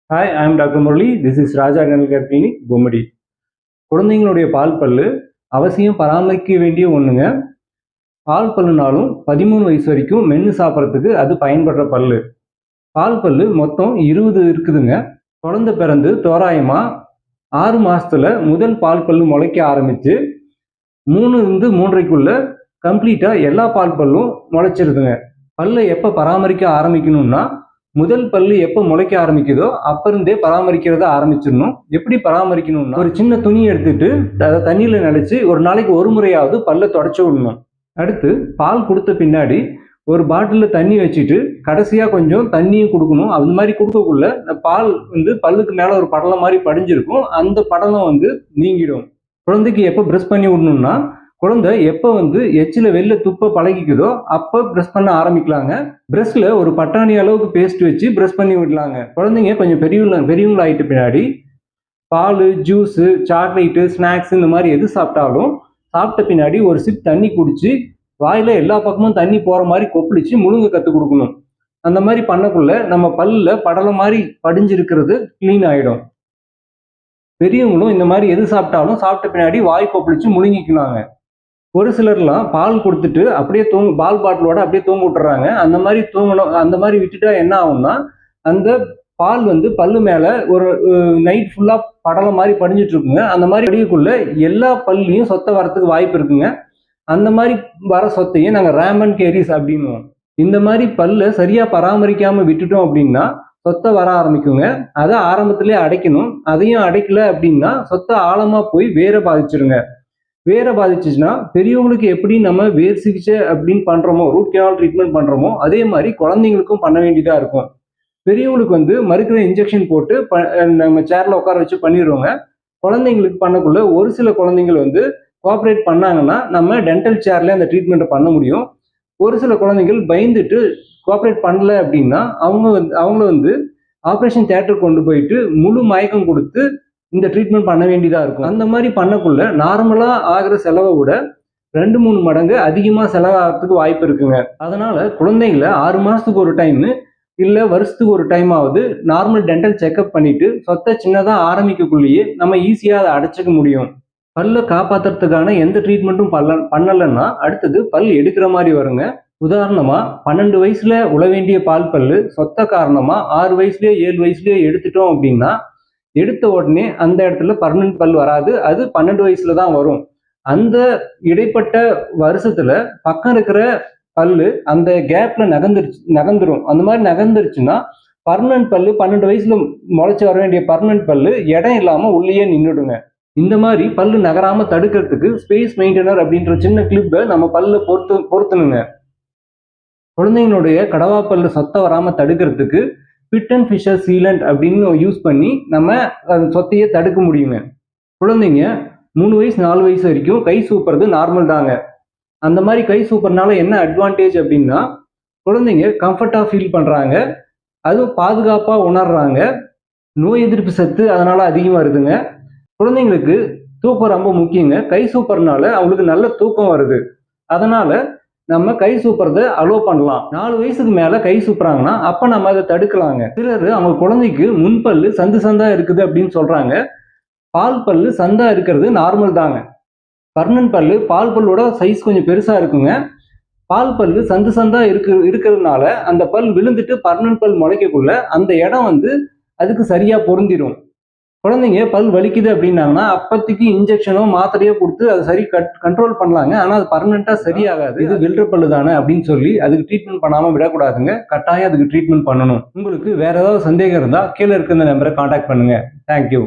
Hi, I am doctor Murali. This is Raja dental care clinic, Bommidi. குழந்தைங்களுடைய பால் பல்லு அவசியம் பராமரிக்க வேண்டிய ஒன்றுங்க. பால் பல்லுனாலும் 13 வயசு வரைக்கும் மென்று சாப்பிட்றதுக்கு அது பயன்படுற பல்லு. பால் பல்லு மொத்தம் 20 இருக்குதுங்க. குழந்தை பிறந்து தோராயமாக 6 மாதத்தில் முதல் பால் பல்லு முளைக்க ஆரம்பித்து 3 3.5க்குள்ள கம்ப்ளீட்டாக எல்லா பால் பல்லும் முளைச்சிருதுங்க. பல்லை எப்போ பராமரிக்க ஆரம்பிக்கணும்னா, முதல் பல்லு எப்போ முளைக்க ஆரம்பிக்குதோ அப்ப இருந்தே பராமரிக்கிறத ஆரம்பிச்சிடணும். எப்படி பராமரிக்கணும்னா, ஒரு சின்ன துணி எடுத்துட்டு அதை தண்ணியில் நினைச்சு ஒரு நாளைக்கு ஒரு முறையாவது பல்லை தொடச்சி விடணும். அடுத்து பால் கொடுத்த பின்னாடி ஒரு பாட்டிலில் தண்ணி வச்சுட்டு கடைசியாக கொஞ்சம் தண்ணியும் கொடுக்கணும். அந்த மாதிரி கொடுக்கக்குள்ள பால் பல்லுக்கு மேலே ஒரு படலம் மாதிரி படிஞ்சிருக்கும். அந்த படலம் நீங்கிடும். குழந்தைக்கு எப்போ ப்ரஷ் பண்ணி விடணும்னா, குழந்தை எப்போ எச்சில வெளில துப்ப பழகிக்குதோ அப்போ ப்ரஷ் பண்ண ஆரம்பிக்கலாங்க. ப்ரஷ்ல ஒரு பட்டாணி அளவுக்கு பேஸ்ட் வச்சு ப்ரஷ் பண்ணி விடலாங்க. குழந்தைங்க கொஞ்சம் பெரியவங்கள ஆகிட்ட பின்னாடி பால், ஜூஸு, சாக்லேட்டு, ஸ்நாக்ஸ் இந்த மாதிரி எது சாப்பிட்டாலும் சாப்பிட்ட பின்னாடி ஒரு சிப் தண்ணி குடிச்சு வாயில எல்லா பக்கமும் தண்ணி போகிற மாதிரி கொப்பளிச்சு முழுங்க கற்றுக் கொடுக்கணும். அந்த மாதிரி பண்ணக்குள்ள நம்ம பல்லில் படலம் மாதிரி படிஞ்சிருக்கிறது க்ளீன் ஆகிடும். பெரியவங்களும் இந்த மாதிரி எது சாப்பிட்டாலும் சாப்பிட்ட பின்னாடி வாய் கொப்பளிச்சு முழுங்கிக்கலாங்க. ஒரு சிலர்லாம் பால் கொடுத்துட்டு அப்படியே பால் பாட்டிலோட அப்படியே தூங்க விட்டுறாங்க. அந்த மாதிரி தூங்கணும். அந்த மாதிரி விட்டுட்டா என்ன ஆகும்னா, அந்த பால் பல்லு மேல ஒரு நைட் ஃபுல்லா படலம் மாதிரி படிஞ்சிட்டு இருக்குங்க. அந்த மாதிரி படிக்கக்குள்ள எல்லா பல்லையும் சொத்தை வரத்துக்கு வாய்ப்பு இருக்குங்க. அந்த மாதிரி வர சொத்தையும் நாங்கள் ரேமன் கேரிஸ் அப்படின்னுவோம். இந்த மாதிரி பல்லை சரியா பராமரிக்காம விட்டுட்டோம் அப்படின்னா சொத்தை வர ஆரம்பிக்குங்க. அதை ஆரம்பத்திலே அடைக்கணும். அதையும் அடைக்கல அப்படின்னா சொத்தை ஆழமா போய் வேற பாதிச்சிருங்க. வேற பாதிச்சுச்சுன்னா பெரியவங்களுக்கு எப்படி நம்ம வேர் சிகிச்சை அப்படின்னு பண்றோமோ, ரூட் கேனால் ட்ரீட்மெண்ட் பண்றோமோ, அதே மாதிரி குழந்தைங்களுக்கும் பண்ண வேண்டியதா இருக்கும். பெரியவங்களுக்கு மறுக்கிற இன்ஜெக்ஷன் போட்டு நம்ம சேர்ல உட்கார வச்சு பண்ணிடுவோங்க. குழந்தைங்களுக்கு பண்ணக்குள்ள ஒரு சில குழந்தைங்கள் கோஆப்ரேட் பண்ணாங்கன்னா நம்ம டென்டல் சேர்ல அந்த ட்ரீட்மெண்ட்டை பண்ண முடியும். ஒரு சில குழந்தைகள் பயந்துட்டு கோஆப்ரேட் பண்ணல அப்படின்னா அவங்கள ஆப்ரேஷன் தியேட்டருக்கு கொண்டு போயிட்டு முழு மயக்கம் கொடுத்து இந்த ட்ரீட்மெண்ட் பண்ண வேண்டியதா இருக்கும். அந்த மாதிரி பண்ணக்குள்ள நார்மலா ஆகிற செலவை விட 2-3 மடங்கு அதிகமா செலவாகிறதுக்கு வாய்ப்பு இருக்குங்க. அதனால குழந்தைங்களை 6 மாசத்துக்கு ஒரு டைம் இல்ல வருஷத்துக்கு ஒரு டைம் ஆகுது நார்மல் டென்டல் செக்அப் பண்ணிட்டு சொத்தை சின்னதா ஆரம்பிக்கக்குள்ளேயே நம்ம ஈஸியா அதை அடைச்சிக்க முடியும். பல்ல காப்பாத்துறதுக்கான எந்த ட்ரீட்மெண்ட்டும் பண்ணலைன்னா அடுத்தது பல் எடுக்கிற மாதிரி வருங்க. உதாரணமா 12 வயசுல உழ வேண்டிய பால் பல்லு சொத்த காரணமா 6 வயசுலயோ 7 வயசுலயோ எடுத்துட்டோம் அப்படின்னா எடுத்த உடனே அந்த இடத்துல பர்மனன்ட் பல் வராது. அது 12 வயசுல தான் வரும். அந்த இடைப்பட்ட வருஷத்துல பக்கம் இருக்கிற பல்லு அந்த கேப்ல நகர்ந்துரும். அந்த மாதிரி நகர்ந்துருச்சுன்னா பர்மனன்ட் பல்லு 12 வயசுல முளைச்சு வர வேண்டிய பர்மனன்ட் பல்லு இடம் இல்லாம உள்ளேயே நின்றுடுங்க. இந்த மாதிரி பல்லு நகராம தடுக்கிறதுக்கு ஸ்பேஸ் மெயின்டெனர் அப்படின்ற சின்ன கிளிப்பை நம்ம பல்ல பொருத்தணுங்க. குழந்தைங்களுடைய கடவா பல்லு சொத்த வராம தடுக்கிறதுக்கு பிட் அண்ட் ஃபிஷர் சீலண்ட் அப்படின்னு யூஸ் பண்ணி நம்ம சொத்தையை தடுக்க முடியுங்க. குழந்தைங்க 3 வயசு 4 வயசு வரைக்கும் கை சூப்புறது நார்மல் தாங்க. அந்த மாதிரி கை சூப்பர்னால என்ன அட்வான்டேஜ் அப்படின்னா, குழந்தைங்க கம்ஃபர்டா ஃபீல் பண்றாங்க, அதுவும் பாதுகாப்பா உணர்றாங்க, நோய் எதிர்ப்பு சத்து அதனால அதிகமா இருக்குங்க. குழந்தைங்களுக்கு தூக்கம் ரொம்ப முக்கியங்க. கை சூப்பர்னால அவங்களுக்கு நல்ல தூக்கம் வருது. அதனால நம்ம கை சூப்புறதை அலோவ் பண்ணலாம். 4 வயசுக்கு மேல கை சூப்புறாங்கன்னா அப்ப நம்ம அதை தடுக்கலாங்க. சிலர் அவங்க குழந்தைக்கு முன்பல்லு சந்தா இருக்குது அப்படின்னு சொல்றாங்க. பால் பல்லு சந்தா இருக்கிறது நார்மல் தாங்க. பர்மனன்ட் பல்லு பால் பல்லோட சைஸ் கொஞ்சம் பெருசா இருக்குங்க. பால் பல்லு சந்தா இருக்கிறதுனால அந்த பல் விழுந்துட்டு பர்மனன்ட் பல் முளைக்கக்குள்ள அந்த இடம் அதுக்கு சரியா பொருந்திடும். குழந்தைங்க பல் வலிக்குது அப்படின்னாங்கன்னா அப்பத்திக்கு இன்ஜெக்ஷனோ மாத்திரையோ கொடுத்து அதை சரி கண்ட்ரோல் பண்ணலாங்க. ஆனால் அது பர்மனெண்டா சரியாகாது. இது வில்ற பல்லு தானே அப்படின்னு சொல்லி அதுக்கு ட்ரீட்மெண்ட் பண்ணாம விடக்கூடாதுங்க. கட்டாயம் அதுக்கு ட்ரீட்மெண்ட் பண்ணணும். உங்களுக்கு வேற ஏதாவது சந்தேகம் இருந்தால் கீழே இருக்க இந்த நம்பரை கான்டாக்ட் பண்ணுங்க. தேங்க்யூ.